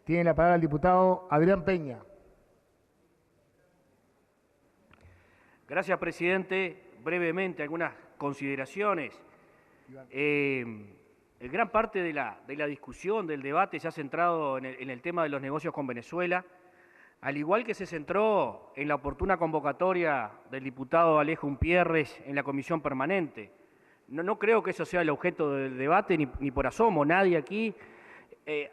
Tiene la palabra el diputado Adrián Peña. Gracias, presidente. Brevemente, algunas consideraciones. Gran parte de la discusión, del debate, se ha centrado en el tema de los negocios con Venezuela, al igual que se centró en la oportuna convocatoria del diputado Alejo Umpierres en la comisión permanente. No creo que eso sea el objeto del debate, ni por asomo. Nadie aquí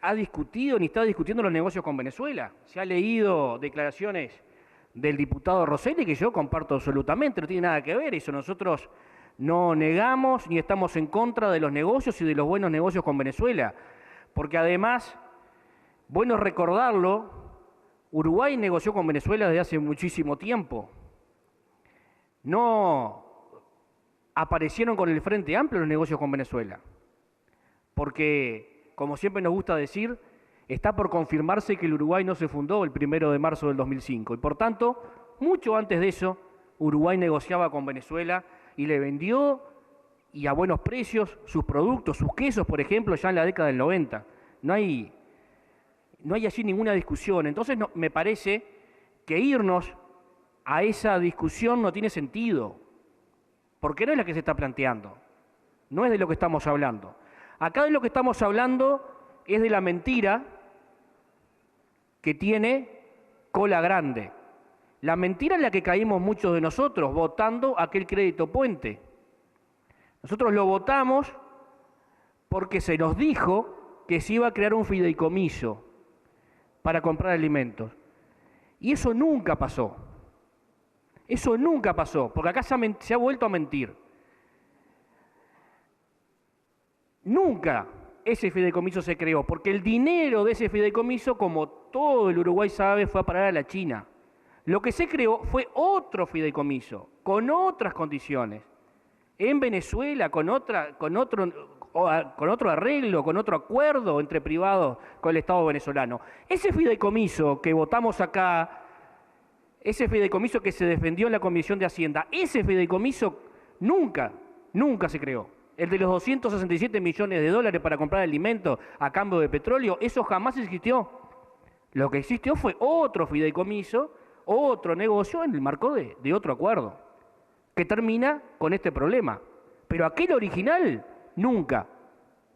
ha discutido ni está discutiendo los negocios con Venezuela. Se ha leído declaraciones del diputado Rosselli que yo comparto absolutamente, no tiene nada que ver eso. Nosotros no negamos ni estamos en contra de los negocios y de los buenos negocios con Venezuela, porque además, bueno recordarlo, Uruguay negoció con Venezuela desde hace muchísimo tiempo. No aparecieron con el Frente Amplio los negocios con Venezuela, porque, como siempre nos gusta decir, está por confirmarse que el Uruguay no se fundó el 1 de marzo del 2005, y por tanto, mucho antes de eso, Uruguay negociaba con Venezuela y le vendió, y a buenos precios, sus productos, sus quesos, por ejemplo, ya en la década del 90. No hay allí ninguna discusión. Entonces me parece que irnos a esa discusión no tiene sentido, porque no es la que se está planteando, no es de lo que estamos hablando. Acá de lo que estamos hablando es de la mentira que tiene cola grande. La mentira en la que caímos muchos de nosotros votando aquel crédito puente. Nosotros lo votamos porque se nos dijo que se iba a crear un fideicomiso para comprar alimentos. Y eso nunca pasó. Eso nunca pasó, porque acá se ha vuelto a mentir. Nunca ese fideicomiso se creó, porque el dinero de ese fideicomiso, como todo el Uruguay sabe, fue a parar a la China. Lo que se creó fue otro fideicomiso, con otras condiciones, en Venezuela, con otro arreglo, con otro acuerdo entre privados con el Estado venezolano. Ese fideicomiso que votamos acá, ese fideicomiso que se defendió en la Comisión de Hacienda, ese fideicomiso nunca se creó. El de los 267 millones de dólares para comprar alimentos a cambio de petróleo, eso jamás existió. Lo que existió fue otro fideicomiso, otro negocio en el marco de otro acuerdo, que termina con este problema. Pero aquel original, nunca.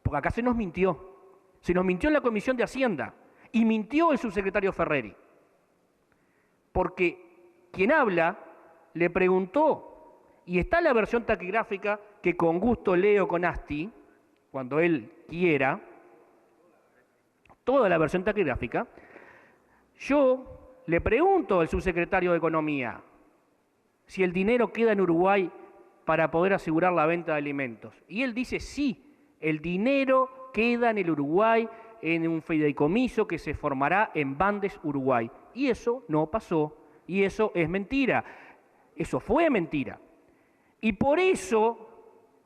Porque acá se nos mintió. Se nos mintió en la Comisión de Hacienda y mintió el subsecretario Ferreri. Porque quien habla le preguntó, y está la versión taquigráfica que con gusto leo con Asti, cuando él quiera, toda la versión taquigráfica. Yo le pregunto al subsecretario de Economía si el dinero queda en Uruguay para poder asegurar la venta de alimentos. Y él dice sí, el dinero queda en el Uruguay en un fideicomiso que se formará en Bandes, Uruguay. Y eso no pasó, y eso es mentira. Eso fue mentira. Y por eso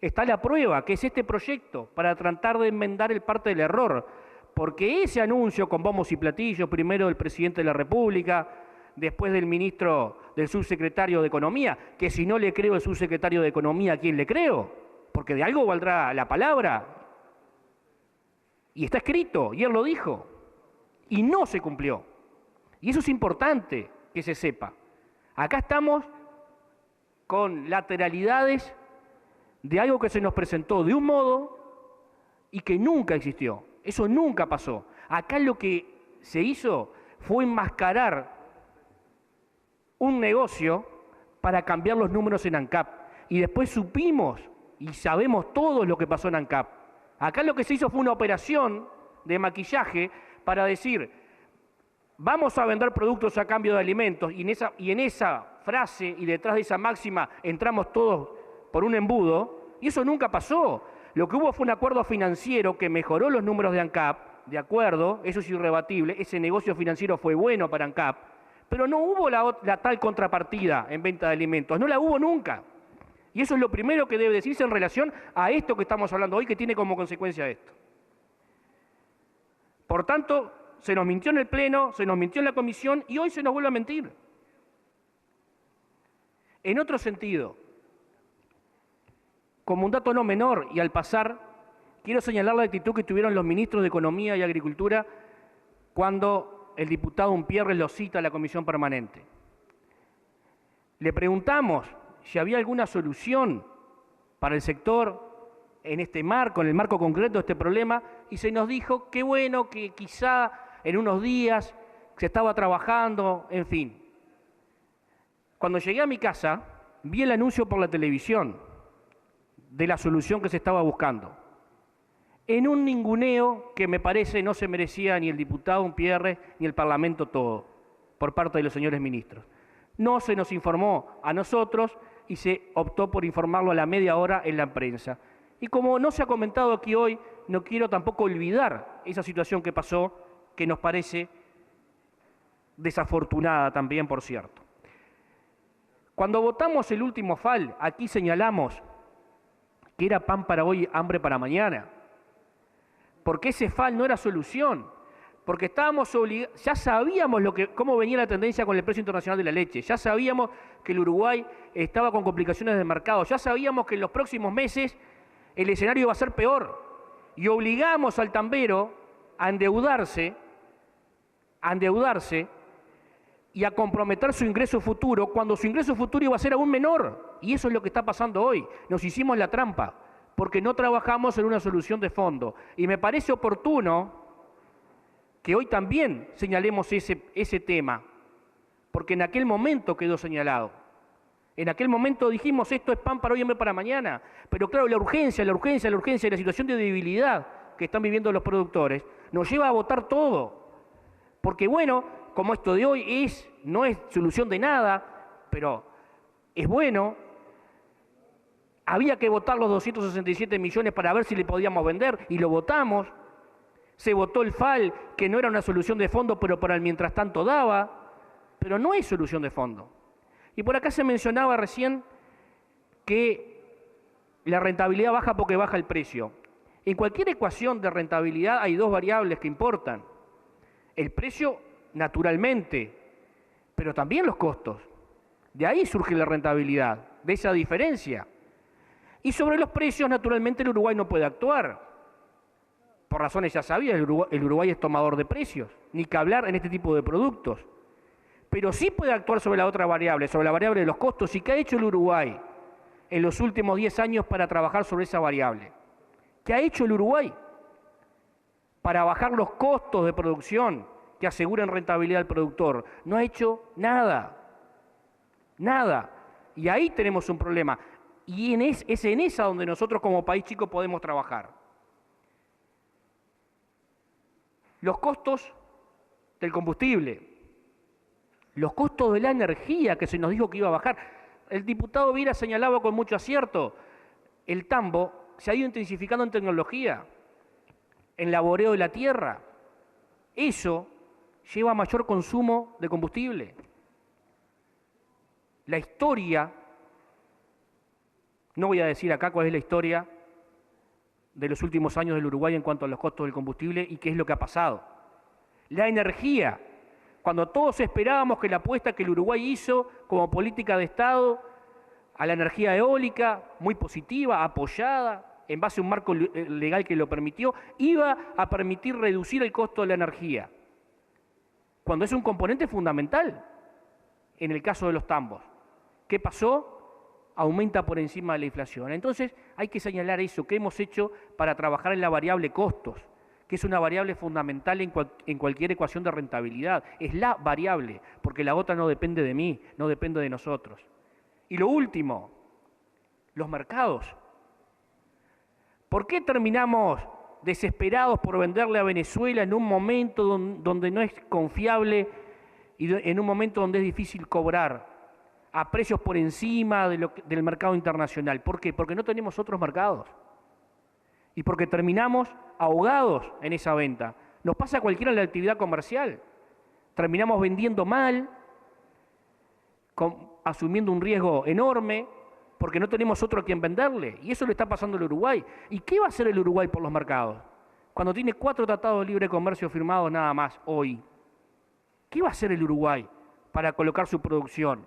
está la prueba, que es este proyecto, para tratar de enmendar el parte del error. Porque ese anuncio con bombos y platillos, primero del presidente de la República, después del subsecretario de Economía, que si no le creo al subsecretario de Economía, ¿a quién le creo? Porque de algo valdrá la palabra. Y está escrito, y él lo dijo. Y no se cumplió. Y eso es importante que se sepa. Acá estamos con lateralidades de algo que se nos presentó de un modo y que nunca existió. Eso nunca pasó. Acá lo que se hizo fue enmascarar un negocio para cambiar los números en ANCAP. Y después supimos y sabemos todos lo que pasó en ANCAP. Acá lo que se hizo fue una operación de maquillaje para decir, vamos a vender productos a cambio de alimentos, y en esa frase y detrás de esa máxima entramos todos por un embudo, y eso nunca pasó. Lo que hubo fue un acuerdo financiero que mejoró los números de ANCAP, de acuerdo, eso es irrebatible, ese negocio financiero fue bueno para ANCAP, pero no hubo la tal contrapartida en venta de alimentos, no la hubo nunca. Y eso es lo primero que debe decirse en relación a esto que estamos hablando hoy, que tiene como consecuencia esto. Por tanto, se nos mintió en el Pleno, se nos mintió en la Comisión y hoy se nos vuelve a mentir. En otro sentido, como un dato no menor y al pasar, quiero señalar la actitud que tuvieron los ministros de Economía y Agricultura cuando el diputado Umpierres lo cita a la comisión permanente. Le preguntamos si había alguna solución para el sector en este marco, en el marco concreto de este problema, y se nos dijo que bueno, que quizá en unos días se estaba trabajando, en fin. Cuando llegué a mi casa, vi el anuncio por la televisión de la solución que se estaba buscando, en un ninguneo que me parece no se merecía ni el diputado Umpierres ni el Parlamento todo, por parte de los señores ministros. No se nos informó a nosotros y se optó por informarlo a la media hora en la prensa. Y como no se ha comentado aquí hoy, no quiero tampoco olvidar esa situación que pasó, que nos parece desafortunada también, por cierto. Cuando votamos el último FAL, aquí señalamos que era pan para hoy, hambre para mañana. Porque ese FAL no era solución. Porque estábamos obligados, ya sabíamos cómo venía la tendencia con el precio internacional de la leche, ya sabíamos que el Uruguay estaba con complicaciones de mercado, ya sabíamos que en los próximos meses el escenario iba a ser peor. Y obligamos al tambero a endeudarse y a comprometer su ingreso futuro cuando su ingreso futuro iba a ser aún menor. Y eso es lo que está pasando hoy. Nos hicimos la trampa porque no trabajamos en una solución de fondo. Y me parece oportuno que hoy también señalemos ese tema, porque en aquel momento quedó señalado. En aquel momento dijimos, esto es pan para hoy y hambre para mañana. Pero claro, la urgencia y la situación de debilidad que están viviendo los productores nos lleva a votar todo. Porque bueno, como esto de hoy no es solución de nada, pero es bueno, había que votar los 267 millones para ver si le podíamos vender y lo votamos. Se votó el FAL, que no era una solución de fondo, pero para el mientras tanto daba, pero no es solución de fondo. Y por acá se mencionaba recién que la rentabilidad baja porque baja el precio. En cualquier ecuación de rentabilidad hay dos variables que importan. El precio, naturalmente, pero también los costos. De ahí surge la rentabilidad, de esa diferencia. Y sobre los precios, naturalmente, el Uruguay no puede actuar. Por razones ya sabidas, el Uruguay es tomador de precios, ni que hablar en este tipo de productos. Pero sí puede actuar sobre la otra variable, sobre la variable de los costos. ¿Y qué ha hecho el Uruguay en los últimos 10 años para trabajar sobre esa variable? ¿Qué ha hecho el Uruguay para bajar los costos de producción que aseguren rentabilidad al productor? No ha hecho nada, nada. Y ahí tenemos un problema. Y es en esa donde nosotros como país chico podemos trabajar. Los costos del combustible, los costos de la energía que se nos dijo que iba a bajar. El diputado Viera señalaba con mucho acierto, el tambo se ha ido intensificando en tecnología, en laboreo de la tierra. Eso lleva a mayor consumo de combustible. La historia, no voy a decir acá cuál es la historia de los últimos años del Uruguay en cuanto a los costos del combustible y qué es lo que ha pasado. La energía, cuando todos esperábamos que la apuesta que el Uruguay hizo como política de Estado a la energía eólica, muy positiva, apoyada, en base a un marco legal que lo permitió, iba a permitir reducir el costo de la energía, cuando es un componente fundamental en el caso de los tambos. ¿Qué pasó? Aumenta por encima de la inflación. Entonces hay que señalar eso, qué hemos hecho para trabajar en la variable costos, que es una variable fundamental en cualquier ecuación de rentabilidad. Es la variable, porque la otra no depende de mí, no depende de nosotros. Y lo último, los mercados. ¿Por qué terminamos desesperados por venderle a Venezuela en un momento donde no es confiable y en un momento donde es difícil cobrar a precios por encima del mercado internacional? ¿Por qué? Porque no tenemos otros mercados. Y porque terminamos ahogados en esa venta. Nos pasa a cualquiera en la actividad comercial. Terminamos vendiendo mal, asumiendo un riesgo enorme, porque no tenemos otro a quien venderle. Y eso le está pasando al Uruguay. ¿Y qué va a hacer el Uruguay por los mercados? Cuando tiene 4 tratados de libre comercio firmados nada más hoy. ¿Qué va a hacer el Uruguay para colocar su producción?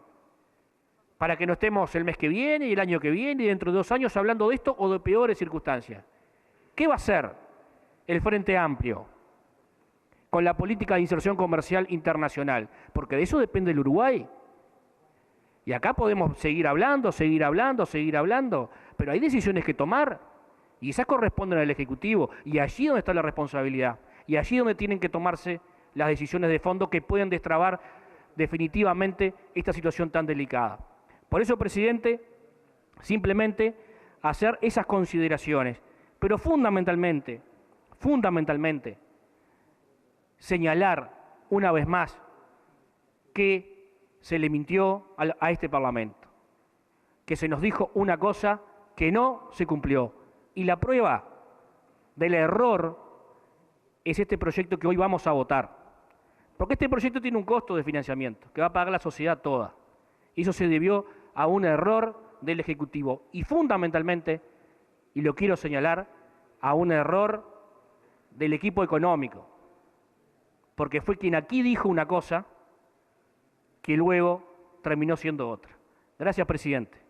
Para que no estemos el mes que viene y el año que viene y dentro de 2 años hablando de esto o de peores circunstancias. ¿Qué va a hacer el Frente Amplio? con la política de inserción comercial internacional, porque de eso depende el Uruguay. Y acá podemos seguir hablando, pero hay decisiones que tomar y esas corresponden al Ejecutivo y allí donde está la responsabilidad y allí donde tienen que tomarse las decisiones de fondo que pueden destrabar definitivamente esta situación tan delicada. Por eso, presidente, simplemente hacer esas consideraciones, pero fundamentalmente, señalar una vez más que se le mintió a este Parlamento, que se nos dijo una cosa que no se cumplió. Y la prueba del error es este proyecto que hoy vamos a votar. Porque este proyecto tiene un costo de financiamiento que va a pagar la sociedad toda. Y eso se debió a un error del Ejecutivo y fundamentalmente, y lo quiero señalar, a un error del equipo económico. Porque fue quien aquí dijo una cosa que luego terminó siendo otra. Gracias, presidente.